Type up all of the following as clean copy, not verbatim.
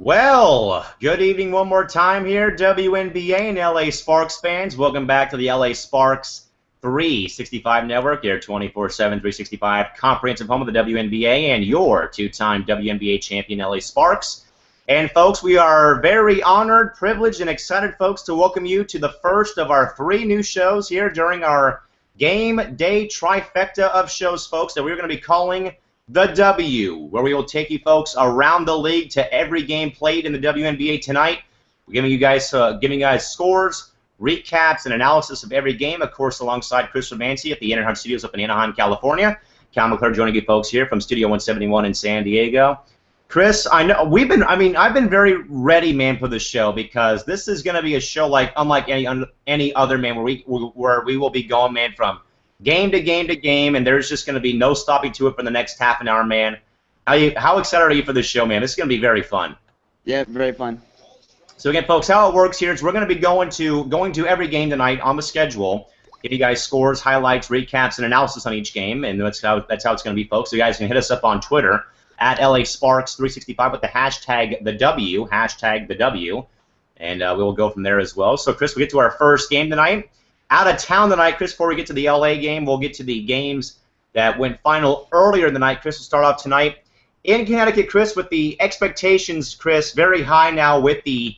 Well, good evening one more time here, WNBA and LA Sparks fans. Welcome back to the LA Sparks 365 Network, your 24/7, 365 comprehensive home of the WNBA and your two-time WNBA champion LA Sparks. And folks, we are very honored, privileged, and excited, folks, to welcome you to the first of our three new shows here during our game day trifecta of shows, folks, that we're going to be calling The W, where we will take you folks around the league to every game played in the WNBA tonight. We're giving you guys scores, recaps, and analysis of every game, of course, alongside Chris Romancy at the Interhub Studios up in Anaheim, California. Cal McClure joining you folks here from Studio 171 in San Diego. Chris, I know I've been very ready, man, for this show because this is going to be a show unlike any other, man, where we will be going, man, from game to game to game, and there's just going to be no stopping to it for the next half an hour, man. How excited are you for this show, man? This is going to be very fun. Yeah, very fun. So again, folks, how it works here is we're going to be going to every game tonight on the schedule. Give you guys scores, highlights, recaps, and analysis on each game, and that's how it's going to be, folks. So you guys can hit us up on Twitter at LASparks365 with the hashtag the W, and we will go from there as well. So Chris, we get to our first game tonight. Out of town tonight, Chris, before we get to the LA game, we'll get to the games that went final earlier in the night. Chris will start off tonight in Connecticut, Chris, with the expectations, Chris, very high now with the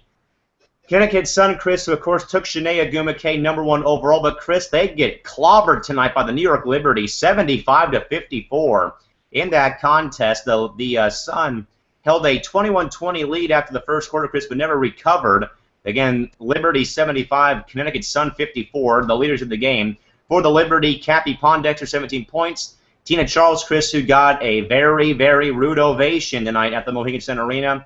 Connecticut Sun, Chris, who, of course, took Chiney Ogwumike #1 overall. But, Chris, they get clobbered tonight by the New York Liberty, 75-54 in that contest. The Sun held a 21-20 lead after the first quarter, Chris, but never recovered. Again, Liberty 75, Connecticut Sun 54, the leaders of the game. For the Liberty, Cappie Pondexter, 17 points. Tina Charles, Chris, who got a very, very rude ovation tonight at the Mohegan Sun Arena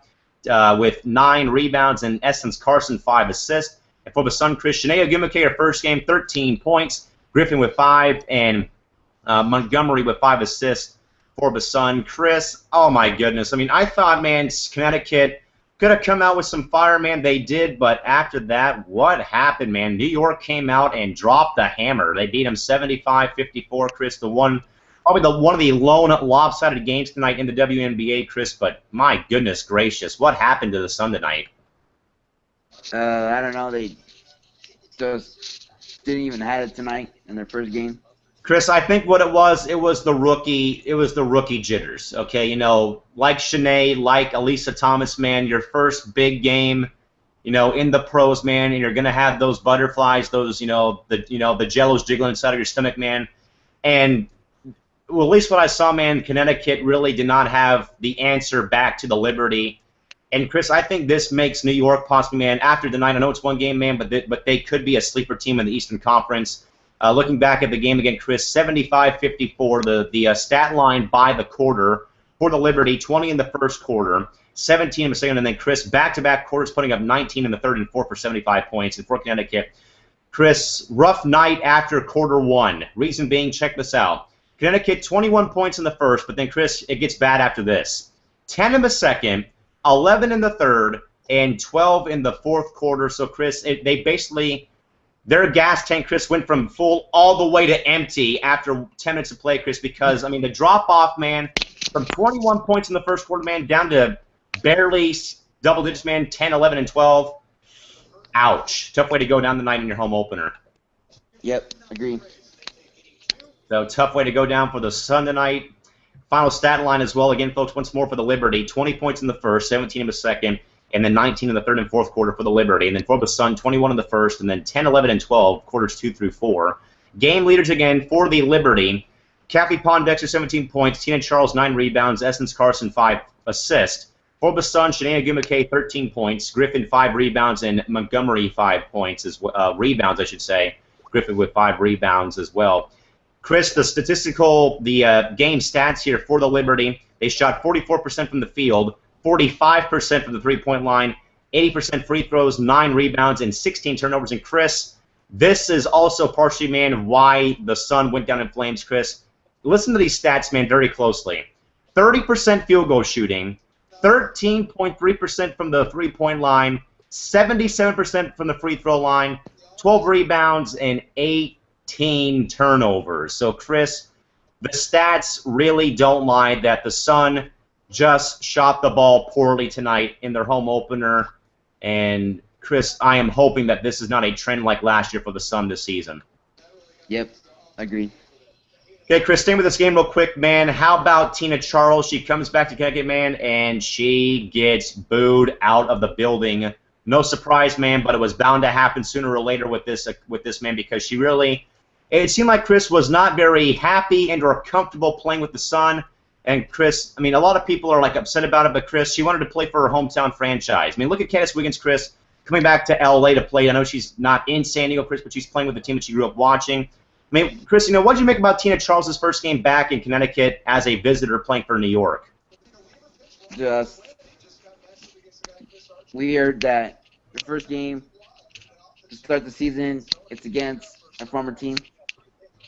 with 9 rebounds, and Essence Carson, 5 assists. And for the Sun, Chris, Chiney Ogwumike, her first game, 13 points. Griffin with 5, and Montgomery with 5 assists for the Sun. Chris, oh my goodness. I mean, I thought, man, Connecticut could have come out with some fire, man. They did, but after that, what happened, man? New York came out and dropped the hammer. They beat them 75-54, Chris. Probably one of the lone lopsided games tonight in the WNBA, Chris. But my goodness gracious, what happened to the Sun tonight? I don't know. They just didn't even have it tonight in their first game. Chris, I think what it was the rookie jitters. Okay, like Chiney, like Elisa Thomas, man, your first big game, in the pros, man, and you're gonna have those butterflies, those, the jellos jiggling inside of your stomach, man. And well, at least what I saw, man, Connecticut really did not have the answer back to the Liberty. And Chris, I think this makes New York possibly, man, after tonight. I know it's one game, man, but they could be a sleeper team in the Eastern Conference. Looking back at the game again, Chris, 75-54, the stat line by the quarter for the Liberty, 20 in the first quarter, 17 in the second, and then Chris, back-to-back quarters, putting up 19 in the third and fourth for 75 points. And for Connecticut, Chris, rough night after quarter one. Reason being, check this out. Connecticut, 21 points in the first, but then, Chris, it gets bad after this. 10 in the second, 11 in the third, and 12 in the fourth quarter. So, Chris, they basically... Their gas tank, Chris, went from full all the way to empty after 10 minutes of play, Chris, because, I mean, the drop-off, man, from 21 points in the first quarter, man, down to barely double digits, man, 10, 11, and 12. Ouch. Tough way to go down the night in your home opener. Yep, agreed. So, tough way to go down for the Sun tonight. Final stat line as well, again, folks, once more for the Liberty. 20 points in the first, 17 in the second, and then 19 in the third and fourth quarter for the Liberty. And then for the Sun, 21 in the first, and then 10, 11, and 12, quarters 2 through 4. Game leaders again for the Liberty. Cappie Pondexter, 17 points. Tina Charles, 9 rebounds. Essence Carson, 5 assists. For the Sun, Chiney Ogwumike, 13 points. Griffin, 5 rebounds, and Montgomery, 5 points, rebounds, I should say. Griffin with 5 rebounds as well. Chris, the game stats here for the Liberty. They shot 44% from the field, 45% from the three-point line, 80% free throws, 9 rebounds, and 16 turnovers. And Chris, this is also partially, man, why the Sun went down in flames, Chris. Listen to these stats, man, very closely. 30% field goal shooting, 13.3% from the three-point line, 77% from the free throw line, 12 rebounds, and 18 turnovers. So, Chris, the stats really don't lie that the Sun just shot the ball poorly tonight in their home opener. And, Chris, I am hoping that this is not a trend like last year for the Sun this season. Yep, agreed. Okay, Chris, staying with this game real quick, man. How about Tina Charles? She comes back to Connecticut, man, and she gets booed out of the building. No surprise, man, but it was bound to happen sooner or later with this man, because she really, it seemed like Chris was not very happy and or comfortable playing with the Sun. And Chris, I mean, a lot of people are like upset about it, but Chris, she wanted to play for her hometown franchise. I mean, look at Candice Wiggins, Chris, coming back to LA to play. I know she's not in San Diego, Chris, but she's playing with the team that she grew up watching. I mean, Chris, what did you make about Tina Charles' first game back in Connecticut as a visitor playing for New York? Just weird that the first game to start the season, it's against a former team.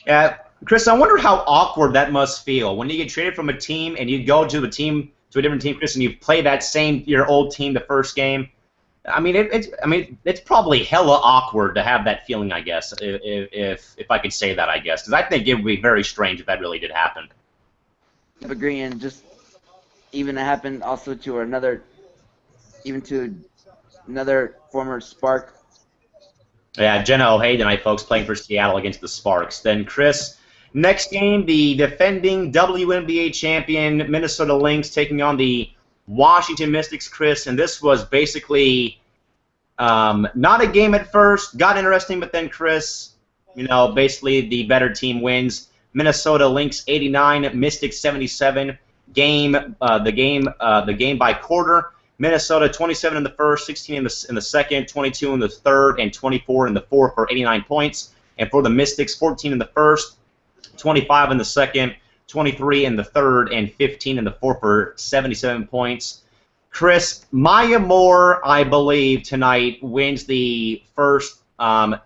Yeah, Chris, I wonder how awkward that must feel when you get traded from a team and you go to a different team, Chris, and you play your old team the first game. I mean, it's probably hella awkward to have that feeling, I guess, if I could say that, I guess, because I think it would be very strange if that really did happen. I agree, and just even it happened also to another former Spark. Yeah, Jenna O'Haye tonight, folks, playing for Seattle against the Sparks. Then, Chris, next game, the defending WNBA champion Minnesota Lynx taking on the Washington Mystics, Chris, and this was basically not a game at first. Got interesting, but then, Chris, basically the better team wins. Minnesota Lynx 89, Mystics 77. The game by quarter. Minnesota 27 in the first, 16 in the second, 22 in the third, and 24 in the fourth for 89 points. And for the Mystics, 14 in the first, 25 in the second, 23 in the third, and 15 in the fourth for 77 points. Chris, Maya Moore, I believe tonight wins the first player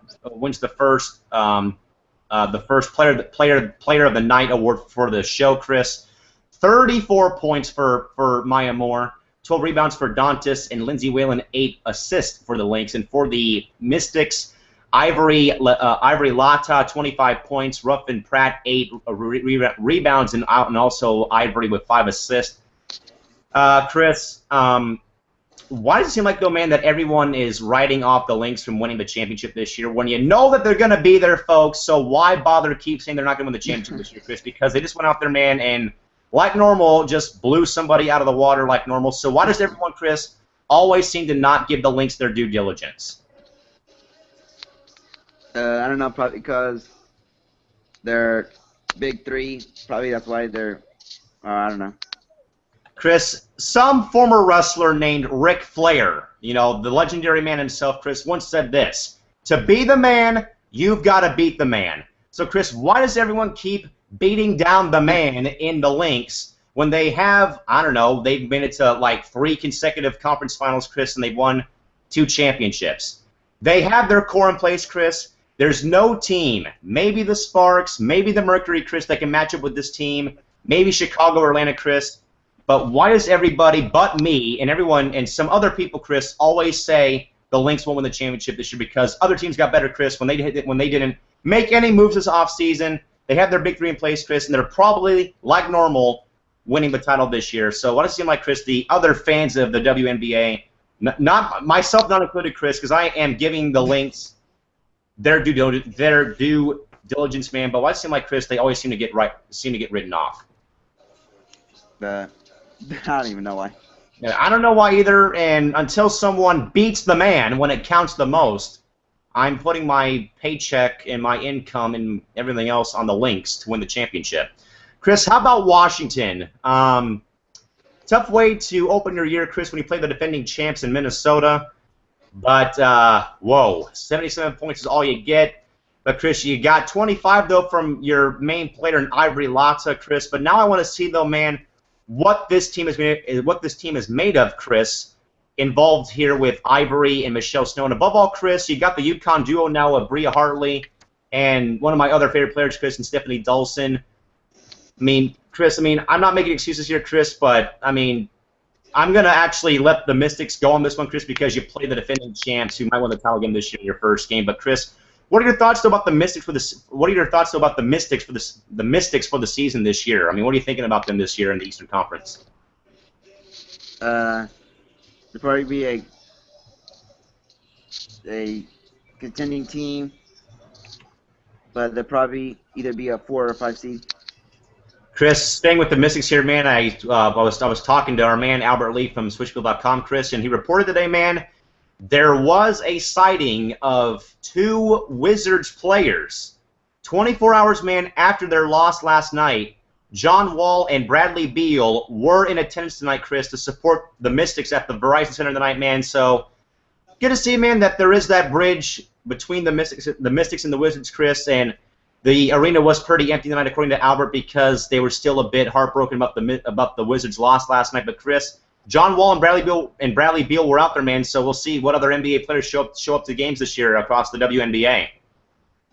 of the night award for the show. Chris, 34 points for Maya Moore, 12 rebounds for Dantas, and Lindsay Whalen 8 assists for the Lynx. And for the Mystics, Ivory Lata, 25 points. Ruffin Pratt, 8 rebounds, and also Ivory with 5 assists. Chris, why does it seem like, though, man, that everyone is writing off the Lynx from winning the championship this year when you know that they're going to be there, folks? So why bother keep saying they're not going to win the championship this year, Chris? Because they just went out there, man, and like normal, just blew somebody out of the water like normal. So why does everyone, Chris, always seem to not give the Lynx their due diligence? I don't know, probably because they're big three. Probably that's why they're, I don't know. Chris, some former wrestler named Ric Flair, the legendary man himself, Chris, once said this: to be the man, you've got to beat the man. So, Chris, why does everyone keep beating down the man in the Lynx when they have, I don't know, they've been to like 3 consecutive conference finals, Chris, and they've won 2 championships? They have their core in place, Chris. There's no team, maybe the Sparks, maybe the Mercury, Chris, that can match up with this team, maybe Chicago or Atlanta, Chris. But why does everybody but me and everyone and some other people, Chris, always say the Lynx won't win the championship this year because other teams got better, Chris, when they didn't make any moves this offseason? They have their big 3 in place, Chris, and they're probably, like normal, winning the title this year. So why does it seem like, Chris, the other fans of the WNBA, not myself not included, Chris, because I am giving the Lynx their due diligence, man, but why does it seem like, Chris, they always seem to get written off? I don't even know why. Yeah, I don't know why either, and until someone beats the man when it counts the most, I'm putting my paycheck and my income and everything else on the Lynx to win the championship. Chris, how about Washington? Tough way to open your year, Chris, when you play the defending champs in Minnesota. But, whoa, 77 points is all you get. But, Chris, you got 25, though, from your main player in Ivory Lata, Chris. But now I want to see, though, man, what this team is made of, Chris, involved here with Ivory and Michelle Snow. And above all, Chris, you got the UConn duo now of Bria Hartley and one of my other favorite players, Chris, and Stephanie Dawson. I mean, Chris, I'm not making excuses here, Chris, but, I'm going to actually let the Mystics go on this one, Chris, because you play the defending champs who might win the title game this year in your first game. But, Chris, what are your thoughts though about the Mystics for this? What are your thoughts though about the Mystics for the season this year? What are you thinking about them this year in the Eastern Conference? There'll probably be a contending team, but they'll probably either be a 4 or 5 seed. Chris, staying with the Mystics here, man, I was talking to our man Albert Lee from Switchfield.com, Chris, and he reported today, man, there was a sighting of 2 Wizards players 24 hours, man, after their loss last night. John Wall and Bradley Beal were in attendance tonight, Chris, to support the Mystics at the Verizon Center tonight, man. So good to see, man, that there is that bridge between the Mystics and the Wizards, Chris, and the arena was pretty empty tonight, according to Albert, because they were still a bit heartbroken about the Wizards' loss last night. But Chris, John Wall and Bradley Beal were out there, man. So we'll see what other NBA players show up to games this year across the WNBA.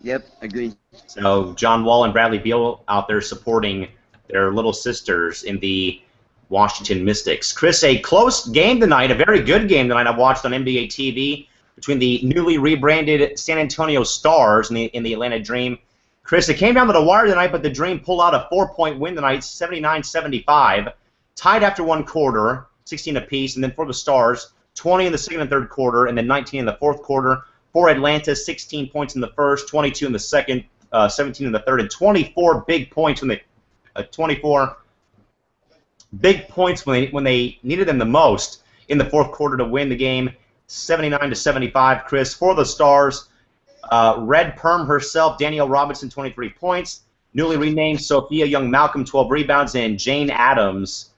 Yep, agreed. So John Wall and Bradley Beal out there supporting their little sisters in the Washington Mystics. Chris, a close game tonight, a very good game tonight I watched on NBA TV between the newly rebranded San Antonio Stars in the Atlanta Dream. Chris, it came down to the wire tonight, but the Dream pulled out a 4-point win tonight, 79-75. Tied after one quarter, 16 apiece, and then for the Stars, 20 in the second and third quarter, and then 19 in the fourth quarter. For Atlanta, 16 points in the first, 22 in the second, 17 in the third, and 24 big points when they needed them the most in the fourth quarter to win the game, 79-75. Chris, for the Stars, Red Perm herself, Danielle Robinson, 23 points. Newly renamed Sophia Young-Malcolm, 12 rebounds, and Jane Addams,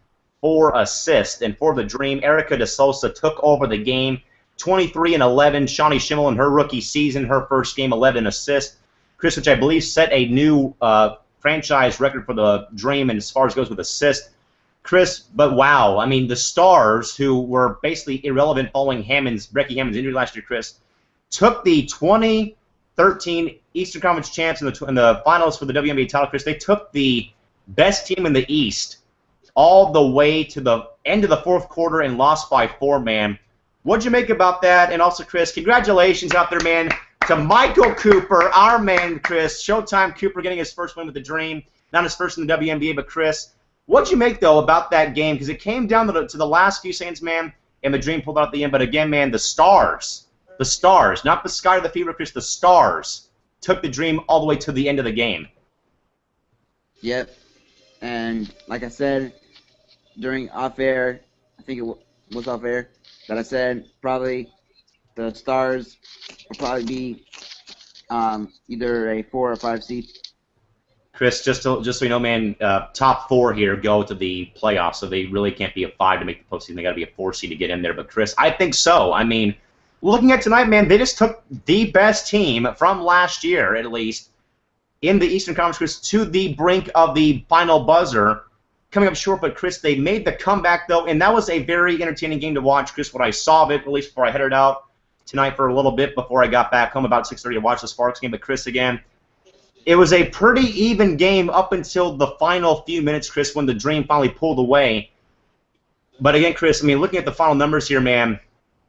4 assists. And for the Dream, Erica De Sousa took over the game, 23 and 11. Shawnee Schimmel in her rookie season, her first game, 11 assists. Chris, which I believe set a new franchise record for the Dream and as far as goes with assists. Chris, but wow, I mean, the Stars, who were basically irrelevant following Becky Hammond's injury last year, Chris, took the 2013 Eastern Conference champs in the finals for the WNBA title, Chris. They took the best team in the East all the way to the end of the fourth quarter and lost by 4, man. What'd you make about that? And also, Chris, congratulations out there, man, to Michael Cooper, our man, Chris. Showtime Cooper getting his first win with the Dream. Not his first in the WNBA, but Chris, what'd you make, though, about that game? Because it came down to the last few seconds, man, and the Dream pulled out at the end. But again, man, the Stars, not the Sky or the Fever, Chris, the Stars took the Dream all the way to the end of the game. Yep. And like I said, during off-air, I think it was off-air, that I said probably the Stars will probably be either a 4 or 5 seed. Chris, just so you know, man, top 4 here go to the playoffs, so they really can't be a 5 to make the postseason. They got to be a 4 seed to get in there. But Chris, I think so. I mean, looking at tonight, man, they just took the best team from last year, at least, in the Eastern Conference, Chris, to the brink of the final buzzer. Coming up short, but Chris, they made the comeback, though, and that was a very entertaining game to watch, Chris, what I saw of it, at least before I headed out tonight for a little bit before I got back home about 6:30 to watch the Sparks game. But Chris, again, it was a pretty even game up until the final few minutes, Chris, when the Dream finally pulled away. But again, Chris, I mean, looking at the final numbers here, man,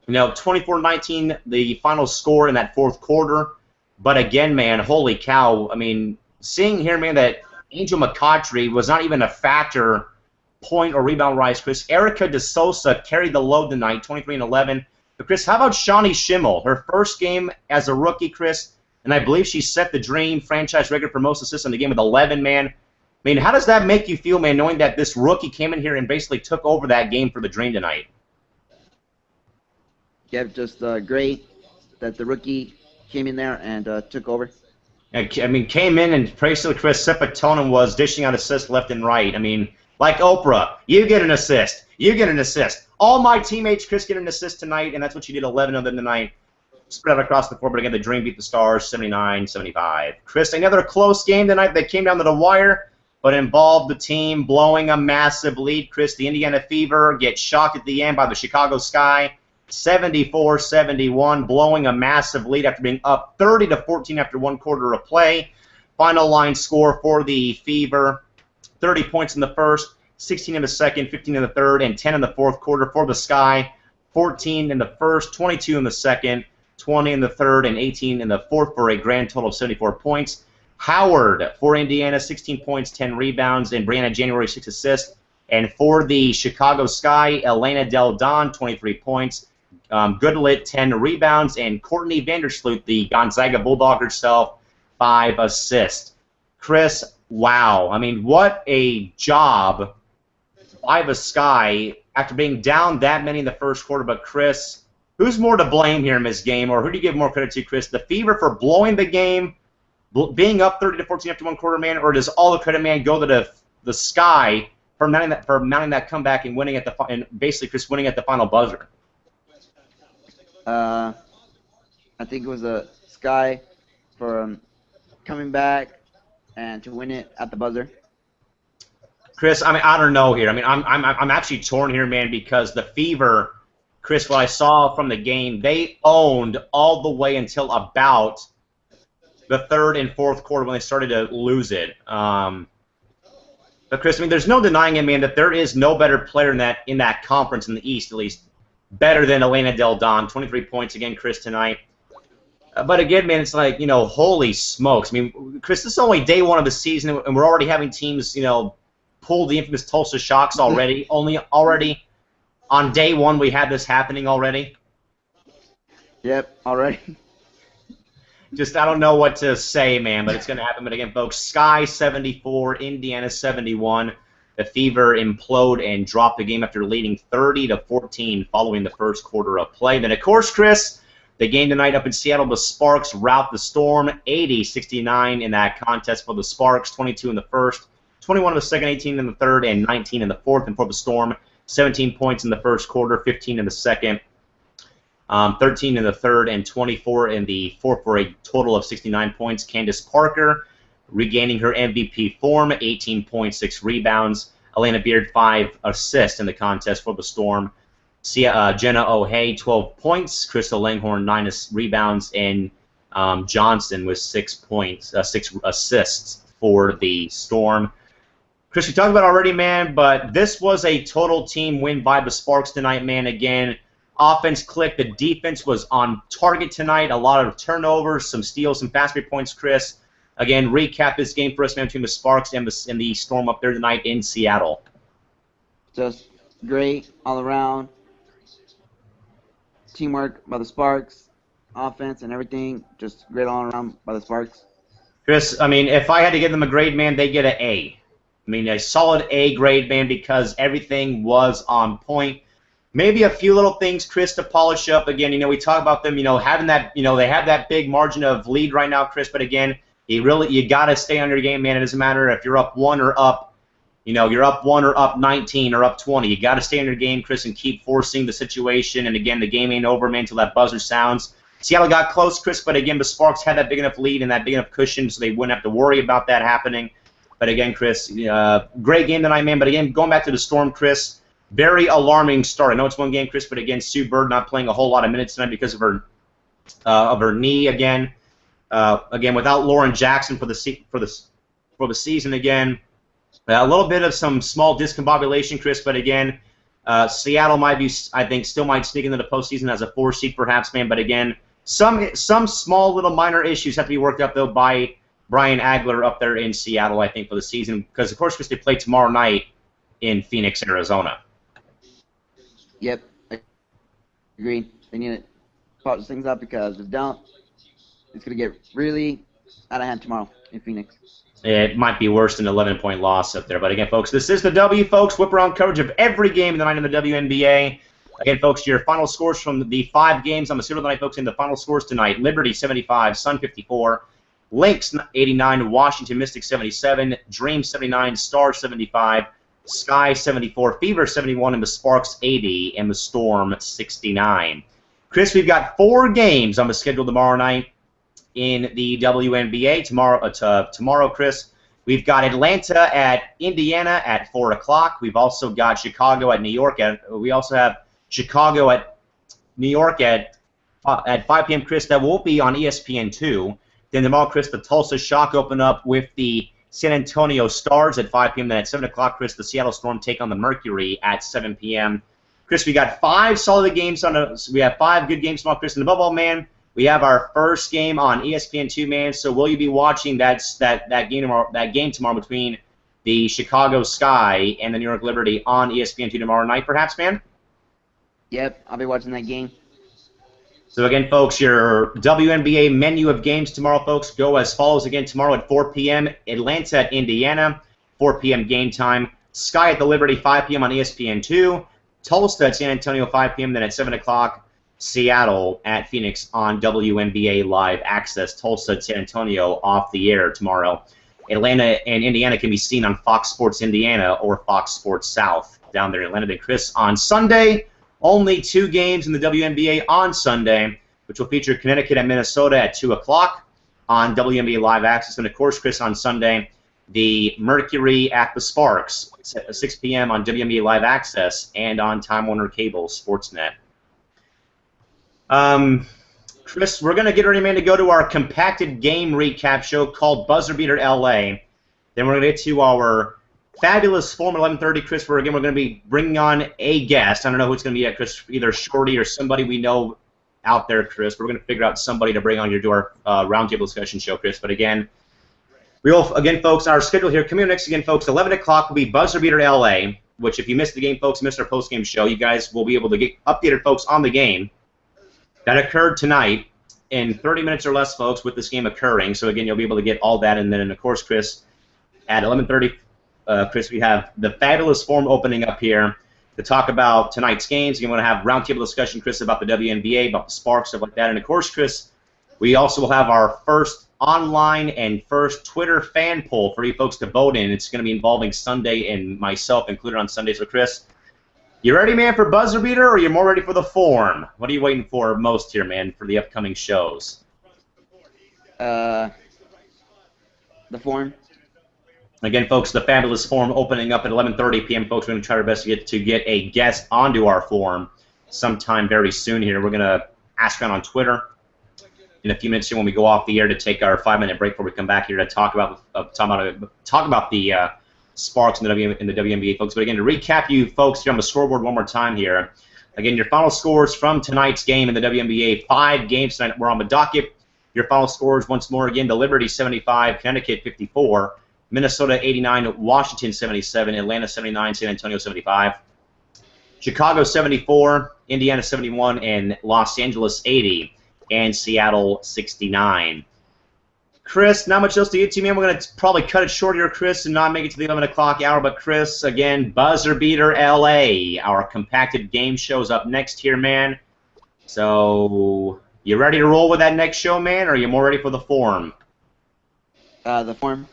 24-19, the final score in that fourth quarter. But again, man, holy cow, I mean, seeing here, man, that Angel McCoughtry was not even a factor point or rebound-wise, Chris. Erica De Sousa carried the load tonight, 23 and 11. But, Chris, how about Shawnee Schimmel? Her first game as a rookie, Chris, and I believe she set the Dream franchise record for most assists in the game with 11, man. I mean, how does that make you feel, man, knowing that this rookie came in here and basically took over that game for the Dream tonight? Yeah, just great that the rookie came in there and took over. I mean, came in and basically Chris Sepetonen was dishing out assists left and right. I mean, like Oprah, you get an assist, you get an assist. All my teammates, Chris, get an assist tonight, and that's what she did, 11 of them tonight. Spread out across the floor, but again, the Dream beat the Stars 79-75. Chris, another close game tonight that came down to the wire, but involved the team blowing a massive lead. Chris, the Indiana Fever get shocked at the end by the Chicago Sky. 74-71, blowing a massive lead after being up 30-14 after one quarter of play. Final line score for the Fever, 30 points in the first, 16 in the second, 15 in the third, and 10 in the fourth quarter. For the Sky, 14 in the first, 22 in the second, 20 in the third, and 18 in the fourth for a grand total of 74 points. Howard for Indiana, 16 points, 10 rebounds, and Brianna January, 6 assists. And for the Chicago Sky, Elena Del Don, 23 points. Goodlit, 10 rebounds. And Courtney Vandersloot, the Gonzaga Bulldog herself, 5 assists. Chris, wow. I mean, what a job by the Sky after being down that many in the first quarter. But, Chris, who's more to blame here in this game, or who do you give more credit to, Chris? The Fever for blowing the game, being up 30-14 after one quarter, man, or does all the credit, man, go to the Sky for mounting that comeback and winning and basically Chris winning at the final buzzer? I think it was the Sky for coming back and to win it at the buzzer. Chris, I mean, I don't know here. I mean, I'm actually torn here, man, because the Fever, Chris, what I saw from the game, they owned all the way until about the third and fourth quarter when they started to lose it. But Chris, I mean, there's no denying it, man, that there is no better player in that conference in the East, at least, better than Elena Del Don. 23 points again, Chris, tonight. But again, man, it's like, holy smokes. I mean, Chris, this is only day one of the season, and we're already having teams, pull the infamous Tulsa Shocks already. Already on day one, we had this happening already. Yep, already. Just, I don't know what to say, man, but it's going to happen. But again, folks, Sky 74, Indiana 71. The Fever implode and drop the game after leading 30-14 following the first quarter of play. Then, of course, Chris, the game tonight up in Seattle, the Sparks rout the Storm, 80-69 in that contest for the Sparks, 22 in the first, 21 in the second, 18 in the third, and 19 in the fourth. And for the Storm, 17 points in the first quarter, 15 in the second, 13 in the third, and 24 in the fourth for a total of 69 points. Candace Parker regaining her MVP form, 18.6 rebounds. Elena Beard, 5 assists in the contest for the Storm. Jenna O'Hay, 12 points. Crystal Langhorne, 9 rebounds. And Johnson with 6 assists for the Storm. Chris, we talked about it already, man, but this was a total team win by the Sparks tonight, man. Again, offense clicked. The defense was on target tonight. A lot of turnovers, some steals, some fast break points, Chris. Again, recap this game for us, man, between the Sparks and the Storm up there tonight in Seattle. Just great all around. Teamwork by the Sparks, offense and everything, just great all around by the Sparks. Chris, I mean, if I had to give them a grade, man, they get an A. I mean, a solid A grade, man, because everything was on point. Maybe a few little things, Chris, to polish up. Again, we talk about them, having that, they have that big margin of lead right now, Chris, but again, you got to stay on your game, man. It doesn't matter if you're up 1 or up, you're up 1 or up 19 or up 20. You got to stay on your game, Chris, and keep forcing the situation. And again, the game ain't over, man, until that buzzer sounds. Seattle got close, Chris, but again, the Sparks had that big enough lead and that big enough cushion, so they wouldn't have to worry about that happening. But again, Chris, great game tonight, man. But again, going back to the Storm, Chris, very alarming start. I know it's one game, Chris, but again, Sue Bird not playing a whole lot of minutes tonight because of her knee again. Again, without Lauren Jackson for the season again. A little bit of some small discombobulation, Chris, but again, Seattle might be, I think, still might sneak into the postseason as a 4 seed perhaps, man. But again, some small little minor issues have to be worked out, though, by Brian Agler up there in Seattle, I think, for the season. Because, of course, Chris, they play tomorrow night in Phoenix, Arizona. Yep, I agree. They need to polish things up because if don't, it's going to get really out of hand tomorrow in Phoenix. It might be worse than an 11-point loss up there. But again, folks, this is the W, folks. Whip around coverage of every game tonight in the WNBA. Again, folks, your final scores from the 5 games on the schedule tonight, folks, in the final scores tonight. Liberty 75, Sun 54, Lynx 89, Washington Mystics 77, Dream 79, Stars 75, Sky 74, Fever 71, and the Sparks 80, and the Storm 69. Chris, we've got 4 games on the schedule tomorrow night in the WNBA. Tomorrow, Chris, we've got Atlanta at Indiana at 4 o'clock. We've also got Chicago at New York. We also have Chicago at New York at 5 p.m., Chris. That won't be on ESPN2. Then tomorrow, Chris, the Tulsa Shock open up with the San Antonio Stars at 5 p.m. Then at 7 o'clock, Chris, the Seattle Storm take on the Mercury at 7 p.m. Chris, we got 5 solid games we have 5 good games tomorrow, Chris. And above all, man, we have our first game on ESPN2, man. So will you be watching that game tomorrow between the Chicago Sky and the New York Liberty on ESPN2 tomorrow night, perhaps, man? Yep, I'll be watching that game. So again, folks, your WNBA menu of games tomorrow, folks, go as follows. Again, tomorrow at 4 p.m., Atlanta at Indiana, 4 p.m. game time. Sky at the Liberty, 5 p.m. on ESPN2. Tulsa at San Antonio, 5 p.m. Then at 7 o'clock, Seattle at Phoenix on WNBA Live Access. Tulsa at San Antonio off the air tomorrow. Atlanta and Indiana can be seen on Fox Sports Indiana or Fox Sports South down there in Atlanta. Then Chris, on Sunday, only 2 games in the WNBA on Sunday, which will feature Connecticut and Minnesota at 2 o'clock on WNBA Live Access. And, of course, Chris, on Sunday, the Mercury at the Sparks at 6 p.m. on WNBA Live Access and on Time Warner Cable Sportsnet. Chris, we're going to get ready, man, to go to our compacted game recap show called Buzzer Beater LA. Then we're going to get to our fabulous Form 1130, Chris, where, again, we're going to be bringing on a guest. I don't know who it's going to be yet, Chris, either Shorty or somebody we know out there, Chris. We're going to figure out somebody to bring on here to our roundtable discussion show, Chris. But, again, folks, our schedule here, coming up next, again, folks, 11 o'clock will be Buzzer Beater LA, which if you missed the game, folks, missed our post-game show, you guys will be able to get updated, folks, on the game that occurred tonight in 30 minutes or less, folks, with this game occurring. So, again, you'll be able to get all that. And then, of course, Chris, at 11:30, Chris, we have the fabulous Forum opening up here to talk about tonight's games. You're going to have roundtable discussion, Chris, about the WNBA, about the Sparks, stuff like that. And, of course, Chris, we also will have our first online and first Twitter fan poll for you folks to vote in. It's going to be involving Sunday and myself included on Sunday. So, Chris, you ready, man, for Buzzer Beater, or are you more ready for the Forum? What are you waiting for most here, man, for the upcoming shows? The Forum. Again, folks, the fabulous Forum opening up at 11:30 p.m. Folks, we're going to try our best to get a guest onto our Forum sometime very soon here. We're going to ask around on Twitter in a few minutes here when we go off the air to take our 5-minute break before we come back here to talk about the Sparks in the WNBA, folks. But again, to recap you folks here on the scoreboard one more time here. Again, your final scores from tonight's game in the WNBA, 5 games tonight were on the docket. Your final scores once more again, the Liberty 75, Connecticut 54, Minnesota 89, Washington 77, Atlanta 79, San Antonio 75, Chicago 74, Indiana 71, and Los Angeles 80, and Seattle 69. Chris, not much else to get to, man. We're going to probably cut it short here, Chris, and not make it to the 11 o'clock hour. But, Chris, again, Buzzer Beater LA, our compacted game show's up next here, man. So, you ready to roll with that next show, man, or are you more ready for the Forum? The Forum.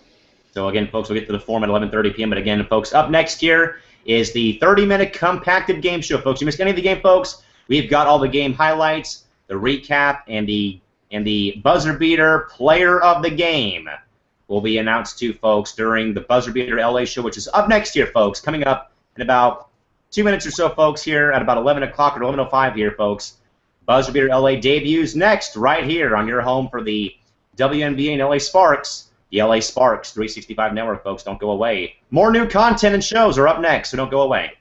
So, again, folks, we'll get to the Forum at 11:30 p.m. But, again, folks, up next here is the 30-minute compacted game show, folks. You missed any of the game, folks? We've got all the game highlights, the recap, and the Buzzer Beater Player of the Game will be announced to folks during the Buzzer Beater LA show, which is up next here, folks, coming up in about 2 minutes or so, folks, here at about 11 o'clock or 11:05 here, folks. Buzzer Beater LA debuts next right here on your home for the WNBA and LA Sparks. The LA Sparks 365 Network, folks. Don't go away. More new content and shows are up next, so don't go away.